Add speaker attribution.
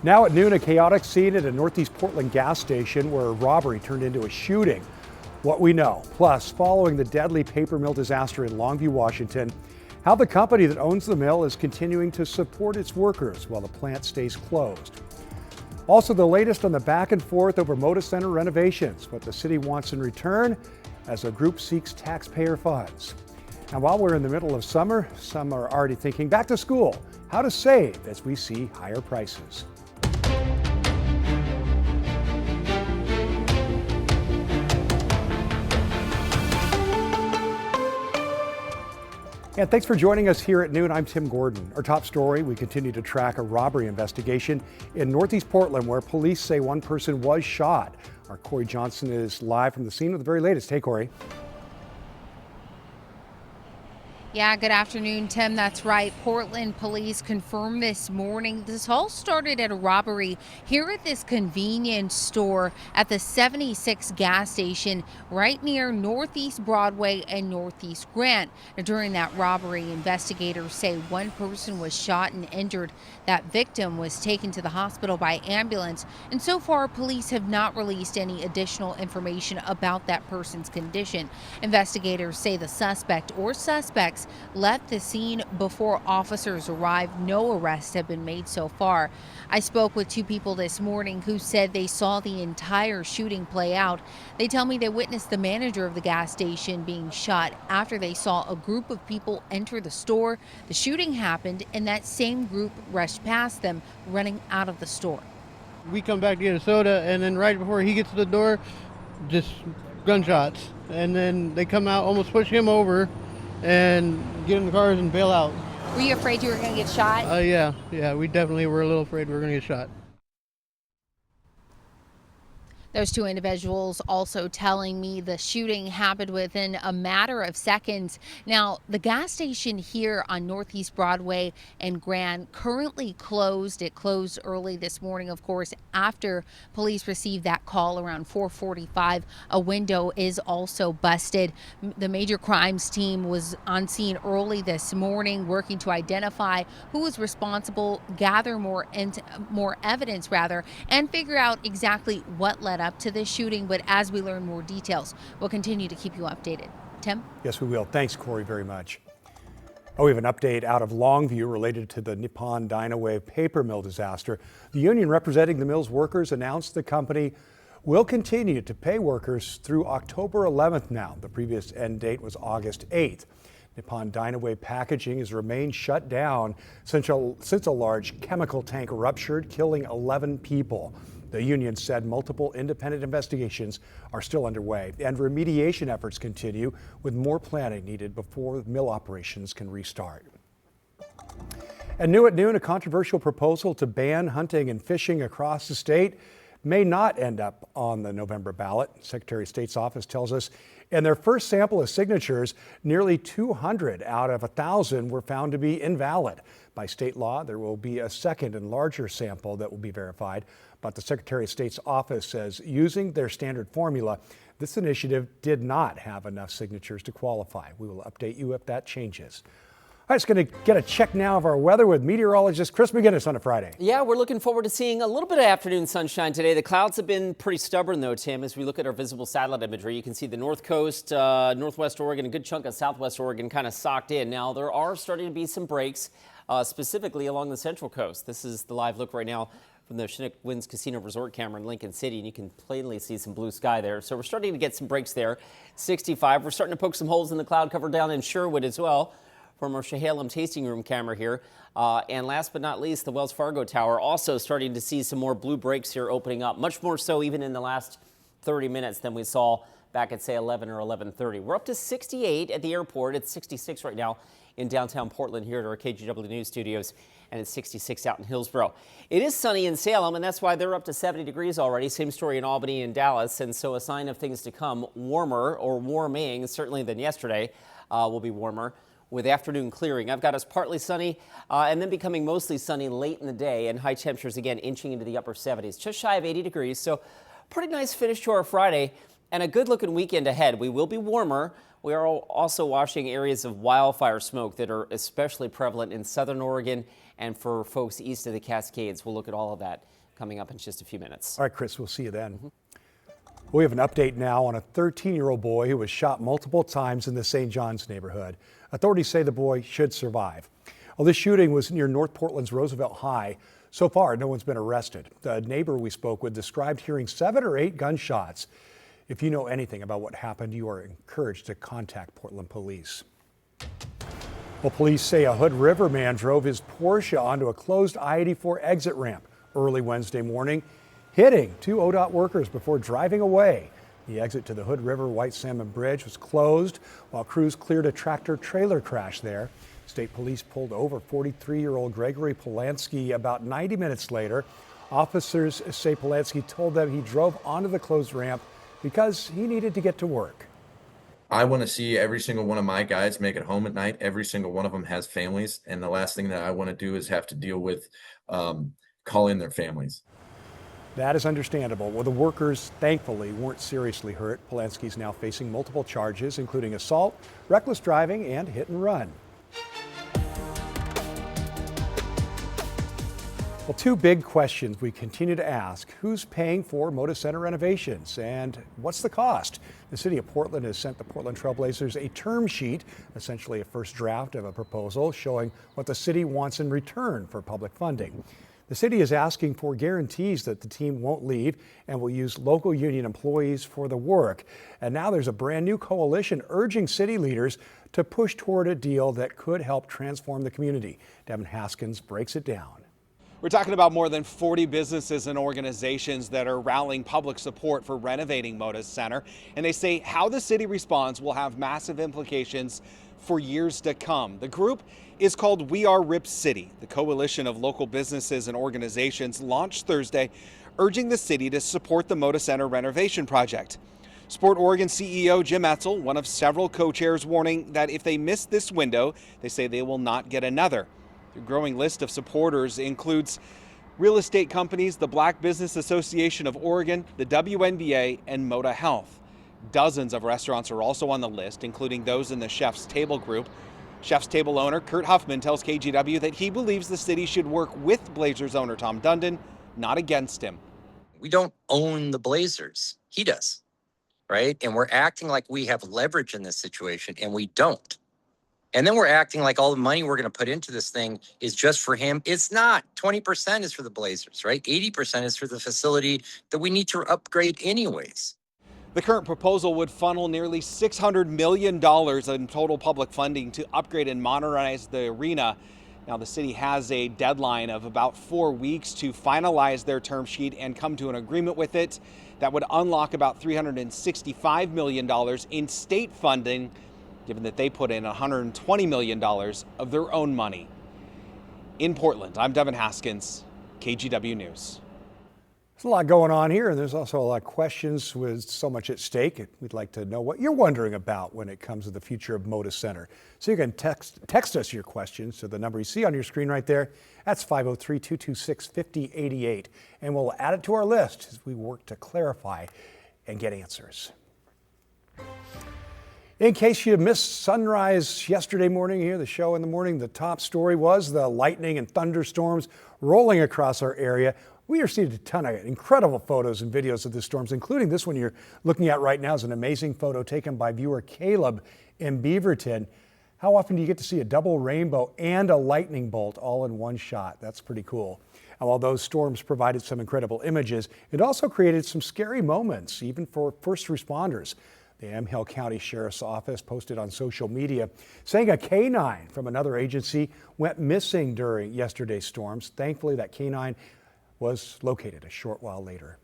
Speaker 1: Now at noon, a chaotic scene at a Northeast Portland gas station where a robbery turned into a shooting. What we know, plus following the deadly paper mill disaster in Longview, Washington, how the company that owns the mill is continuing to support its workers while the plant stays closed. Also, the latest on the back and forth over Moda Center renovations, what the city wants in return as a group seeks taxpayer funds. And while we're in the middle of summer, some are already thinking back to school, how to save as we see higher prices. And thanks for joining us here at noon. I'm Tim Gordon. Our top story, we continue to track a robbery investigation in Northeast Portland where police say one person was shot. Our Corey Johnson is live from the scene with the very latest. Hey, Corey.
Speaker 2: Yeah, good afternoon, Tim. That's right. Portland police confirmed this morning this all started at a robbery here at this convenience store at the 76 gas station right near Northeast Broadway and Northeast Grant. Now, during that robbery, investigators say one person was shot and injured. That victim was taken to the hospital by ambulance, and so far police have not released any additional information about that person's condition. Investigators say the suspect or suspects left the scene before officers arrived. No arrests have been made so far. I spoke with two people this morning who said they saw the entire shooting play out. They tell me they witnessed the manager of the gas station being shot after they saw a group of people enter the store. The shooting happened and that same group rushed past them, running out of the store.
Speaker 3: We come back to get a soda, and then right before he gets to the door, just gunshots. And then they come out, almost push him over, and get in the cars and bail out.
Speaker 2: Were you afraid you were going to get shot?
Speaker 3: Yeah, we definitely were a little afraid we were going to get shot.
Speaker 2: Those two individuals also telling me the shooting happened within a matter of seconds. Now, the gas station here on Northeast Broadway and Grand currently closed. It closed early this morning, of course, after police received that call around 4:45. A window is also busted. The major crimes team was on scene early this morning working to identify who was responsible, gather more evidence and figure out exactly what led up to this shooting. But as we learn more details, we'll continue to keep you updated. Tim?
Speaker 1: Yes, we will. Thanks, Corey, very much. Oh, we have an update out of Longview related to the Nippon Dynawave paper mill disaster. The union representing the mill's workers announced the company will continue to pay workers through October 11th now. The previous end date was August 8th. Nippon Dynawave packaging has remained shut down since a large chemical tank ruptured, killing 11 people. The union said multiple independent investigations are still underway and remediation efforts continue, with more planning needed before mill operations can restart. And new at noon, a controversial proposal to ban hunting and fishing across the state may not end up on the November ballot. Secretary of State's office tells us in their first sample of signatures, nearly 200 out of 1,000 were found to be invalid. By state law, there will be a second and larger sample that will be verified. But the Secretary of State's office says using their standard formula, this initiative did not have enough signatures to qualify. We will update you if that changes. All right, it's going to get a check now of our weather with meteorologist Chris McGinnis on a Friday.
Speaker 4: Yeah, we're looking forward to seeing a little bit of afternoon sunshine today. The clouds have been pretty stubborn, though, Tim. As we look at our visible satellite imagery, you can see the north coast, northwest Oregon, a good chunk of southwest Oregon kind of socked in. Now, there are starting to be some breaks, specifically along the central coast. This is the live look right now from the Chinook Winds Casino Resort camera in Lincoln City, and you can plainly see some blue sky there. So we're starting to get some breaks there. 65. We're starting to poke some holes in the cloud cover down in Sherwood as well from our Chehalem tasting room camera here. And last but not least, the Wells Fargo Tower also starting to see some more blue breaks here opening up, much more so even in the last 30 minutes than we saw back at, say, 11 or 11:30. We're up to 68 at the airport. It's 66 right now in downtown Portland here at our KGW News studios, and it's 66 out in Hillsborough. It is sunny in Salem, and that's why they're up to 70 degrees already. Same story in Albany and Dallas, and so a sign of things to come. Warmer, or warming, certainly than yesterday, will be warmer with afternoon clearing. I've got us partly sunny and then becoming mostly sunny late in the day, and high temperatures again inching into the upper 70s, just shy of 80 degrees. So pretty nice finish to our Friday. And a good looking weekend ahead. We will be warmer. We are also watching areas of wildfire smoke that are especially prevalent in southern Oregon and for folks east of the Cascades. We'll look at all of that coming up in just a few minutes.
Speaker 1: All right, Chris, we'll see you then. We have an update now on a 13-year-old boy who was shot multiple times in the St. John's neighborhood. Authorities say the boy should survive. Well, this shooting was near North Portland's Roosevelt High. So far, no one's been arrested. The neighbor we spoke with described hearing 7 or 8 gunshots. If you know anything about what happened, you are encouraged to contact Portland police. Well, police say a Hood River man drove his Porsche onto a closed I-84 exit ramp early Wednesday morning, hitting 2 ODOT workers before driving away. The exit to the Hood River White Salmon Bridge was closed while crews cleared a tractor-trailer crash there. State police pulled over 43-year-old Gregory Polanski about 90 minutes later. Officers say Polanski told them he drove onto the closed ramp because he needed to get to work.
Speaker 5: I want to see every single one of my guys make it home at night. Every single one of them has families. And the last thing that I want to do is have to deal with calling their families.
Speaker 1: That is understandable. Well, the workers, thankfully, weren't seriously hurt. Polanski's now facing multiple charges, including assault, reckless driving, and hit and run. Well, 2 big questions we continue to ask. Who's paying for Moda Center renovations and what's the cost? The city of Portland has sent the Portland Trailblazers a term sheet, essentially a first draft of a proposal showing what the city wants in return for public funding. The city is asking for guarantees that the team won't leave and will use local union employees for the work. And now there's a brand new coalition urging city leaders to push toward a deal that could help transform the community. Devin Haskins breaks it down.
Speaker 6: We're talking about more than 40 businesses and organizations that are rallying public support for renovating Moda Center. And they say how the city responds will have massive implications for years to come. The group is called We Are Rip City. The coalition of local businesses and organizations launched Thursday, urging the city to support the Moda Center renovation project. Sport Oregon CEO Jim Etzel, one of several co-chairs, warning that if they miss this window, they say they will not get another. The growing list of supporters includes real estate companies, the Black Business Association of Oregon, the WNBA, and Moda Health. Dozens of restaurants are also on the list, including those in the Chef's Table group. Chef's Table owner Kurt Huffman tells KGW that he believes the city should work with Blazers owner Tom Dundon, not against him.
Speaker 7: We don't own the Blazers. He does, right? And we're acting like we have leverage in this situation, and we don't. And then we're acting like all the money we're going to put into this thing is just for him. It's not. 20% is for the Blazers, right? 80% is for the facility that we need to upgrade anyways.
Speaker 6: The current proposal would funnel nearly $600 million in total public funding to upgrade and modernize the arena. Now, the city has a deadline of about 4 weeks to finalize their term sheet and come to an agreement with it. That would unlock about $365 million in state funding, given that they put in $120 million of their own money. In Portland, I'm Devin Haskins, KGW News.
Speaker 1: There's a lot going on here, and there's also a lot of questions with so much at stake. We'd like to know what you're wondering about when it comes to the future of Moda Center. So you can text us your questions to the number you see on your screen right there. That's 503-226-5088. And we'll add it to our list as we work to clarify and get answers. In case you missed sunrise yesterday morning here, the show in the morning, the top story was the lightning and thunderstorms rolling across our area. We received a ton of incredible photos and videos of the storms, including this one you're looking at right now is an amazing photo taken by viewer Caleb in Beaverton. How often do you get to see a double rainbow and a lightning bolt all in one shot? That's pretty cool. And while those storms provided some incredible images, it also created some scary moments, even for first responders. The Amhill County Sheriff's Office posted on social media saying a canine from another agency went missing during yesterday's storms. Thankfully, that canine was located a short while later.